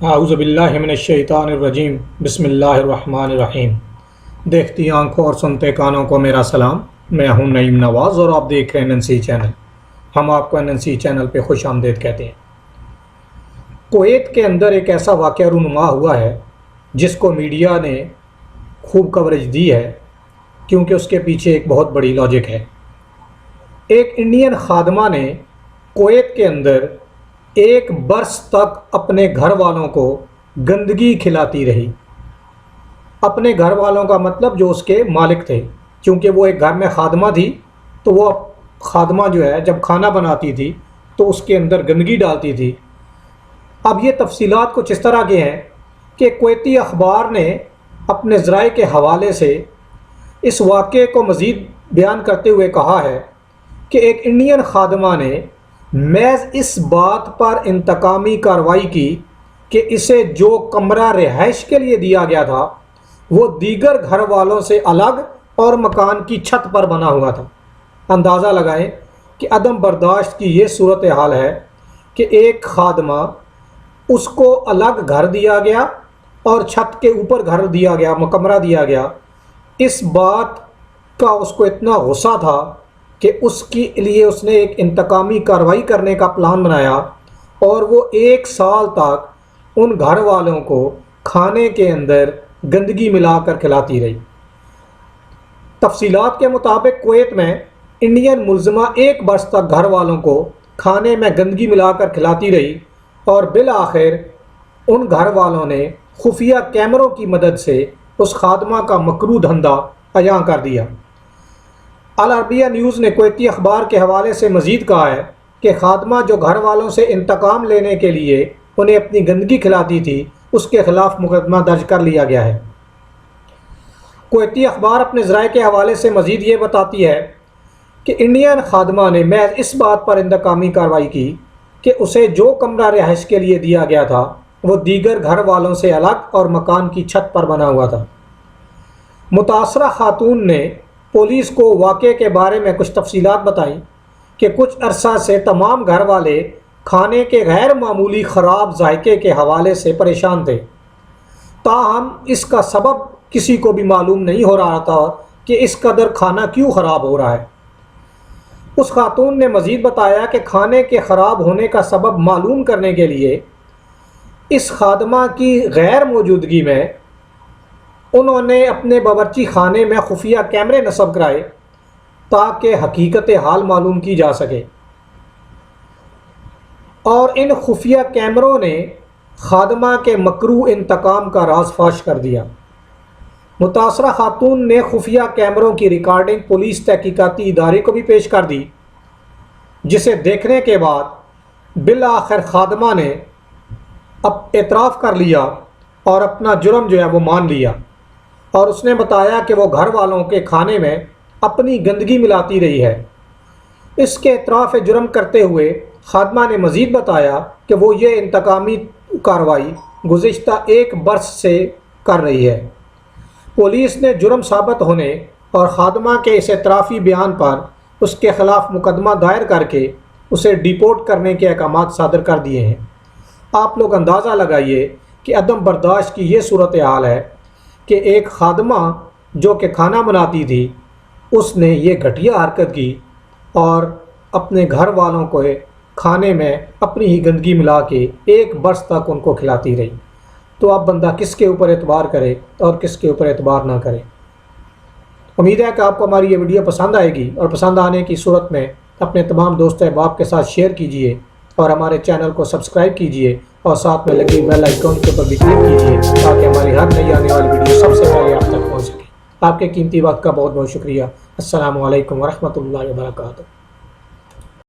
اعوذ باللہ من الشیطان الرجیم بسم اللہ الرحمن الرحیم۔ دیکھتی آنکھوں اور سنتے کانوں کو میرا سلام، میں ہوں نعیم نواز اور آپ دیکھ رہے ہیں NNC چینل۔ ہم آپ کو NNC چینل پہ خوش آمدید کہتے ہیں۔ کویت کے اندر ایک ایسا واقعہ رونما ہوا ہے جس کو میڈیا نے خوب کوریج دی ہے، کیونکہ اس کے پیچھے ایک بہت بڑی لاجک ہے۔ ایک انڈین خادمہ نے کویت کے اندر ایک برس تک اپنے گھر والوں کو گندگی کھلاتی رہی۔ اپنے گھر والوں کا مطلب جو اس کے مالک تھے، چونکہ وہ ایک گھر میں خادمہ تھی تو وہ خادمہ جو ہے جب کھانا بناتی تھی تو اس کے اندر گندگی ڈالتی تھی۔ اب یہ تفصیلات کچھ اس طرح کے ہیں کہ کویتی اخبار نے اپنے ذرائع کے حوالے سے اس واقعے کو مزید بیان کرتے ہوئے کہا ہے کہ ایک انڈین خادمہ نے محض اس بات پر انتقامی کارروائی کی کہ اسے جو کمرہ رہائش کے لیے دیا گیا تھا وہ دیگر گھر والوں سے الگ اور مکان کی چھت پر بنا ہوا تھا۔ اندازہ لگائیں کہ عدم برداشت کی یہ صورتحال ہے کہ ایک خادمہ اس کو الگ گھر دیا گیا اور چھت کے اوپر گھر دیا گیا، کمرہ دیا گیا۔ اس بات کا اس کو اتنا غصہ تھا کہ اس کے لیے اس نے ایک انتقامی کارروائی کرنے کا پلان بنایا اور وہ 1 سال تک ان گھر والوں کو کھانے کے اندر گندگی ملا کر کھلاتی رہی۔ تفصیلات کے مطابق کویت میں انڈین ملزمہ 1 برس تک گھر والوں کو کھانے میں گندگی ملا کر کھلاتی رہی اور بالآخر ان گھر والوں نے خفیہ کیمروں کی مدد سے اس خادمہ کا مکروہ دھندا عیاں کر دیا۔ العربیہ نیوز نے کویتی اخبار کے حوالے سے مزید کہا ہے کہ خادمہ جو گھر والوں سے انتقام لینے کے لیے انہیں اپنی گندگی کھلاتی تھی، اس کے خلاف مقدمہ درج کر لیا گیا ہے۔ کویتی اخبار اپنے ذرائع کے حوالے سے مزید یہ بتاتی ہے کہ انڈین خادمہ نے محض اس بات پر انتقامی کارروائی کی کہ اسے جو کمرہ رہائش کے لیے دیا گیا تھا وہ دیگر گھر والوں سے الگ اور مکان کی چھت پر بنا ہوا تھا۔ متاثرہ خاتون نے پولیس کو واقعے کے بارے میں کچھ تفصیلات بتائیں کہ کچھ عرصہ سے تمام گھر والے کھانے کے غیر معمولی خراب ذائقے کے حوالے سے پریشان تھے، تاہم اس کا سبب کسی کو بھی معلوم نہیں ہو رہا تھا کہ اس قدر کھانا کیوں خراب ہو رہا ہے۔ اس خاتون نے مزید بتایا کہ کھانے کے خراب ہونے کا سبب معلوم کرنے کے لیے اس خادمہ کی غیر موجودگی میں انہوں نے اپنے باورچی خانے میں خفیہ کیمرے نصب کرائے تاکہ حقیقت حال معلوم کی جا سکے، اور ان خفیہ کیمروں نے خادمہ کے مکروہ انتقام کا راز فاش کر دیا۔ متاثرہ خاتون نے خفیہ کیمروں کی ریکارڈنگ پولیس تحقیقاتی ادارے کو بھی پیش کر دی، جسے دیکھنے کے بعد بالآخر خادمہ نے اعتراف کر لیا اور اپنا جرم جو ہے وہ مان لیا، اور اس نے بتایا کہ وہ گھر والوں کے کھانے میں اپنی گندگی ملاتی رہی ہے۔ اس کے اعتراف جرم کرتے ہوئے خادمہ نے مزید بتایا کہ وہ یہ انتقامی کارروائی گزشتہ 1 برس سے کر رہی ہے۔ پولیس نے جرم ثابت ہونے اور خادمہ کے اس اعترافی بیان پر اس کے خلاف مقدمہ دائر کر کے اسے ڈیپورٹ کرنے کے احکامات صادر کر دیے ہیں۔ آپ لوگ اندازہ لگائیے کہ عدم برداشت کی یہ صورتحال ہے کہ ایک خادمہ جو کہ کھانا بناتی تھی، اس نے یہ گھٹیا حرکت کی اور اپنے گھر والوں کو کھانے میں اپنی ہی گندگی ملا کے 1 برس تک ان کو کھلاتی رہی۔ تو اب بندہ کس کے اوپر اعتبار کرے اور کس کے اوپر اعتبار نہ کرے۔ امید ہے کہ آپ کو ہماری یہ ویڈیو پسند آئے گی، اور پسند آنے کی صورت میں اپنے تمام دوست احباب کے ساتھ شیئر کیجئے اور ہمارے چینل کو سبسکرائب کیجئے اور ساتھ میں لگی بیل آئیکن کے اوپر بھی کلک کیجئے تاکہ ہماری ہر نئی آنے والی ویڈیو سب سے پہلے آپ تک پہنچ سکے۔ آپ کے قیمتی وقت کا بہت بہت شکریہ۔ السلام علیکم ورحمۃ اللہ وبرکاتہ۔